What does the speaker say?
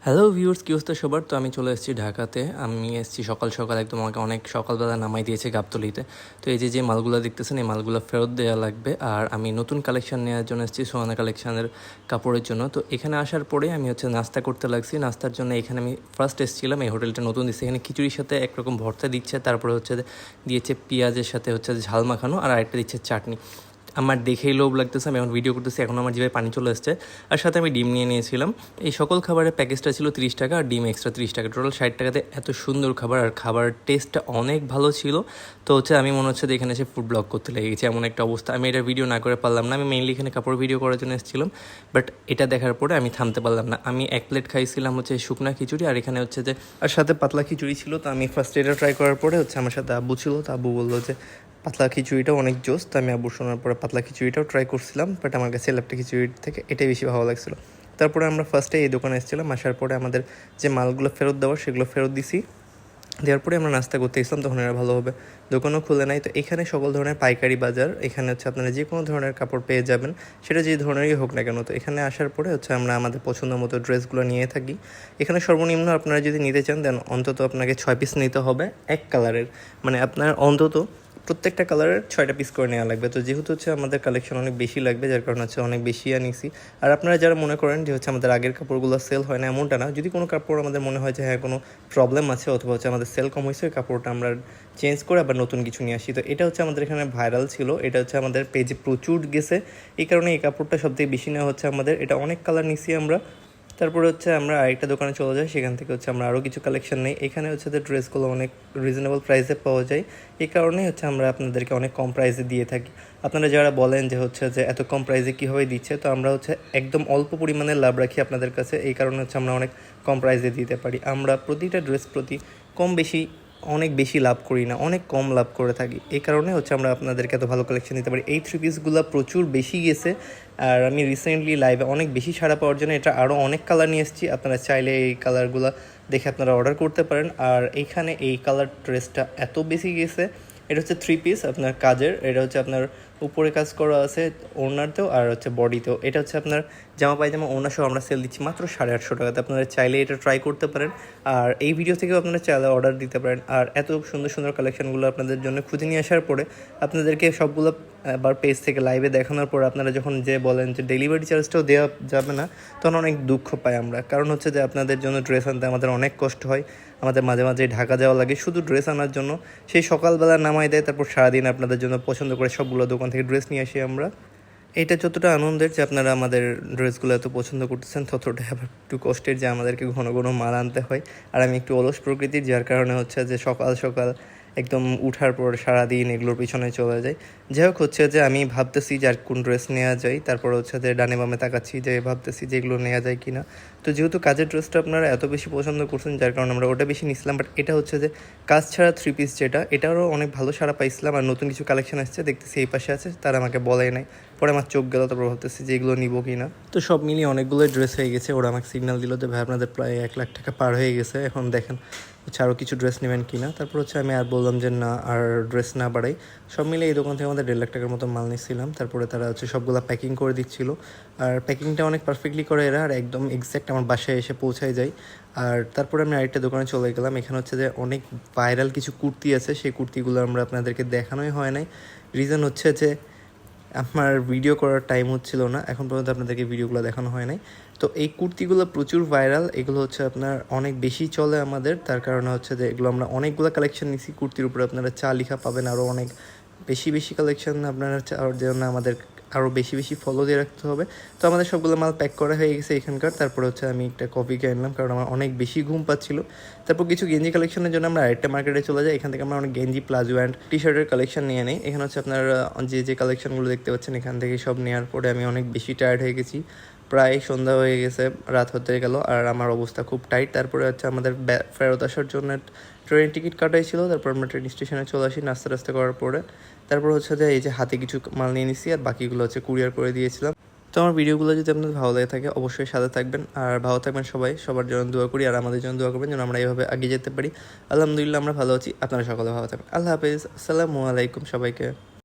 Hello viewers, কি অবস্থা সবার? তো আমি চলে এসেছি ঢাকাতে। আমি এসেছি সকাল সকাল, একদম আমাকে অনেক সকালবেলা নামাই দিয়েছে গাবতলীতে। তো এই যে মালগুলো দেখতেছেন, এই মালগুলো ফেরত দেওয়া লাগবে। আর আমি নতুন কালেকশন নেওয়ার জন্য এসেছি, সোহানা কালেকশনের কাপড়ের জন্য। তো এখানে আসার পরে আমি নাস্তা করতে লাগছি। নাস্তার জন্য এখানে আমি ফার্স্ট এসেছিলাম, এই হোটেলটা নতুন দিচ্ছে। এখানে খিচুড়ির সাথে একরকম ভর্তা দিচ্ছে, তারপরে দিয়েছে পেঁয়াজের সাথে ঝাল মাখানো, আর আরেকটা দিচ্ছে চাটনি। আমার দেখেই লোভ লাগতেছে, আমি এখন ভিডিও করতেছি, এখন আমার জিভে পানি চলে আসছে। আর সাথে আমি ডিম নিয়ে নিয়েছিলাম। এই সকল খাবারের প্যাকেজটা ছিল 30 টাকা, আর ডিম এক্সট্রা 30 টাকা, টোটাল 60 টাকাতে এত সুন্দর খাবার। আর খাবারের টেস্টটা অনেক ভালো ছিল। তো আমি মনে হচ্ছে যে এখানে এসে ফুড ব্লগ করতে লেগে গেছে, এমন একটা অবস্থা। আমি এটা ভিডিও না করে পারলাম না। আমি মেইনলি এখানে কাপড় ভিডিও করার জন্য এসেছিলাম, বাট এটা দেখার পরে আমি থামতে পারলাম না। আমি 1 প্লেট খাইছিলাম শুকনা খিচুড়ি, আর এখানে আর সাথে পাতলা খিচুড়ি ছিল। তো আমি ফার্স্ট এটা ট্রাই করার পরে আমার সাথে আব্বু ছিল। তো আব্বু বললো যে পাতলা খিচুড়িটাও অনেক জোস। তো আমি আব্বু শোনার পরে পাতলা খিচুড়িটাও ট্রাই করছিলাম, বাট আমার কাছে ল্যাপটা খিচুড়ির থেকে এটাই বেশি ভালো লাগছিলো। তারপরে আমরা ফার্স্টে এই দোকানে এসেছিলাম। আসার পরে আমাদের যে মালগুলো ফেরত দেওয়ার সেগুলো ফেরত দিছি। দেওয়ার পরে আমরা নাস্তা করতে এসলাম, তখন এরা ভালোভাবে দোকানও খুলে নাই। তো এখানে সকল ধরনের পাইকারি বাজার, এখানে আপনারা যে কোনো ধরনের কাপড় পেয়ে যাবেন, সেটা যে ধরনেরই হোক না কেন। তো এখানে আসার পরে আমরা আমাদের পছন্দ মতো ড্রেসগুলো নিয়ে থাকি। এখানে সর্বনিম্ন আপনারা যদি নিতে চান, দেন অন্তত আপনাকে 6 পিস নিতে হবে এক কালারের। মানে আপনার অন্তত প্রত্যেকটা কালারের 6টা পিস করে নেওয়া লাগবে। তো যেহেতু আমাদের কালেকশন অনেক বেশি লাগবে, যার কারণে অনেক বেশি আনিছি। আর আপনারা যারা মনে করেন যে আমাদের আগের কাপড়গুলো সেল হয় না, এমনটা না। যদি কোনো কাপড় আমাদের মনে হয় যে হ্যাঁ কোনো প্রবলেম আছে, অথবা আমাদের সেল কম হয়েছে, ওই কাপড়টা আমরা চেঞ্জ করে আবার নতুন কিছু নিয়ে আসি। তো এটা আমাদের এখানে ভাইরাল ছিল, এটা আমাদের পেজে প্রচুর গেছে। এই কারণে এই কাপড়টা সবথেকে বেশি নেওয়া হচ্ছে আমাদের। এটা অনেক কালার নিছি আমরা। তারপরে আমরা আরেকটা দোকানে চলে যাই, সেখান থেকে আমরা আরও কিছু কালেকশন নেই। এখানে যে ড্রেসগুলো অনেক রিজনেবল প্রাইসে পাওয়া যায়, এই কারণেই আমরা আপনাদেরকে অনেক কম প্রাইসে দিয়ে থাকি। আপনারা যারা বলেন যে এত কম প্রাইসে কীভাবে দিচ্ছে, তো আমরা একদম অল্প পরিমাণে লাভ রাখি আপনাদের কাছে। এই কারণে আমরা অনেক কম প্রাইসে দিতে পারি। আমরা প্রতিটা ড্রেস প্রতি কম বেশি অনেক বেশি লাভ করি না, অনেক কম লাভ করে থাকি। এই কারণে আমরা আপনাদেরকে এত ভালো কালেকশন দিতে পারি। এই 3 পিসগুলো প্রচুর বেশি গেছে, আর আমি রিসেন্টলি লাইভে অনেক বেশি সাড়া পাওয়ার জন্য এটা আরও অনেক কালার নিয়ে এসেছি। আপনারা চাইলে এই কালারগুলো দেখে আপনারা অর্ডার করতে পারেন। আর এইখানে এই কালার ড্রেসটা এত বেশি গেছে, এটা 3 পিস আপনার কাজের। এটা আপনার উপরে কাজ করা আছে ওড়নাতেও, আর বডিতেও। এটা আপনার জামা পায়জামা ওড়না সহ আমরা সেল দিচ্ছি মাত্র 850 টাকাতে। আপনারা চাইলে এটা ট্রাই করতে পারেন, আর এই ভিডিও থেকেও আপনারা চাইলে অর্ডার দিতে পারেন। আর এত সুন্দর সুন্দর কালেকশনগুলো আপনাদের জন্য খুঁজে নিয়ে আসার পরে আপনাদেরকে সবগুলো আবার পেজ থেকে লাইভে দেখানোর পর আপনারা যখন বলেন যে ডেলিভারি চার্জটাও দেওয়া যাবে না, তখন অনেক দুঃখ পাই আমরা। কারণ যে আপনাদের জন্য ড্রেস আনতে আমাদের অনেক কষ্ট হয়। আমাদের মাঝে মাঝে ঢাকা যাওয়া লাগে শুধু ড্রেস আনার জন্য। সেই সকালবেলা নামাই দেয়, তারপর সারাদিন আপনাদের জন্য পছন্দ করে সবগুলো দোকান থেকে ড্রেস নিয়ে আসি আমরা। এটা যতটা আনন্দের যে আপনারা আমাদের ড্রেসগুলো এত পছন্দ করতেছেন, ততটাই আবার একটু কষ্টের যে আমাদেরকে ঘন ঘন মাল আনতে হয়। আর আমি একটু অলস প্রকৃতির, যার কারণে যে সকাল সকাল একদম উঠার পর সারাদিন এগুলোর পিছনে চলে যায়। যাই হোক যে আমি ভাবতেছি যে আর কোন ড্রেস নেওয়া যায়। তারপর যে ডানে বামে তাকাচ্ছি, যে ভাবতেছি যে এগুলো নেওয়া যায় কি না। তো যেহেতু কাজের ড্রেসটা আপনারা এত বেশি পছন্দ করছেন, যার কারণে আমরা ওটা বেশি নিছিলাম। বাট এটা যে কাজ ছাড়া 3 পিস, যেটা এটারও অনেক ভালো সাড়া পাইছিলাম। আর নতুন কিছু কালেকশন আসছে দেখতেছি এই পাশে আছে, তারা আমাকে বলাই নাই। পরে আমার চোখ গেল, তারপর ভাবতেছি যে এগুলো নিবো কি না। তো সব মিলিয়ে অনেকগুলো ড্রেস হয়ে গেছে। ওরা আমাকে সিগন্যাল দিল যে ভাই আপনাদের প্রায় 1 লাখ টাকা পার হয়ে গেছে, এখন দেখেন আরও কিছু ড্রেস নেবেন কি না। তারপর আমি আর বললাম যে না, আর ড্রেস না বাড়াই। সব মিলে এই দোকান থেকে আমাদের 1.5 লাখ টাকার মতো মাল নিচ্ছিলাম। তারপরে তারা সবগুলো প্যাকিং করে দিচ্ছিল, আর প্যাকিংটা অনেক পারফেক্টলি করে এরা, আর একদম এক্স্যাক্ট আমার বাসায় এসে পৌঁছায় যায়। আর তারপরে আমি আরেকটা দোকানে চলে গেলাম। এখানে যে অনেক ভাইরাল কিছু কুর্তি আছে, সেই কুর্তিগুলো আমরা আপনাদেরকে দেখানোই হয় নাই। রিজন যে আমার ভিডিও করার টাইম হচ্ছিল না, এখন পর্যন্ত আপনাদেরকে ভিডিওগুলো দেখানো হয় নাই। তো এই কুর্তিগুলো প্রচুর ভাইরাল, এগুলো আপনার অনেক বেশি চলে আমাদের। তার কারণে যে এগুলো আমরা অনেকগুলো কালেকশন নিছি। কুর্তির উপরে আপনারা চা লিখা পাবেন, আরও অনেক বেশি বেশি কালেকশন আপনারা চাওয়ার জন্য আমাদের আরও বেশি বেশি ফলো দিয়ে রাখতে হবে। তো আমাদের সবগুলো মাল প্যাক করা হয়ে গেছে এখানকার। তারপরে আমি একটা কফি খেয়ে নিলাম, কারণ আমার অনেক বেশি ঘুম পাচ্ছিল। তারপর কিছু গেঞ্জি কালেকশনের জন্য আমরা আরেকটা মার্কেটে চলে যাই। এখান থেকে আমরা অনেক গেঞ্জি, প্লাজো অ্যান্ড টি শার্টের কালেকশন নিয়ে নিই। এখানে আপনার যে কালেকশনগুলো দেখতে পাচ্ছেন, এখান থেকে সব নেওয়ার পরে আমি অনেক বেশি টায়ার্ড হয়ে গেছি। প্রায় সন্ধ্যা হয়ে গেছে, রাত হতে গেল, আর আমার অবস্থা খুব টাইট। তারপরে আমাদের ফেরত আসার জন্য ট্রেন টিকিট কাটাই ছিল। তারপর আমরা ট্রেন স্টেশনে চলে আসি নাস্তা টাস্তা করার পরে। তারপর যে এই যে হাতে কিছু মাল নিয়ে নিছি, আর বাকিগুলো কুরিয়ার করে দিয়েছিলাম। তো আমার ভিডিওগুলো যদি আপনাদের ভালো লাগে থাকে, অবশ্যই সাথে থাকবেন, আর ভালো থাকবেন সবাই। সবার জন্য দোয়া করি, আর আমাদের জন্য দোয়া করবেন যেন আমরা এইভাবে এগিয়ে যেতে পারি। আলহামদুলিল্লাহ আমরা ভালো আছি, আপনারা সকলে ভালো থাকবেন। আল্লাহ হাফেজ, আসসালামু আলাইকুম সবাইকে।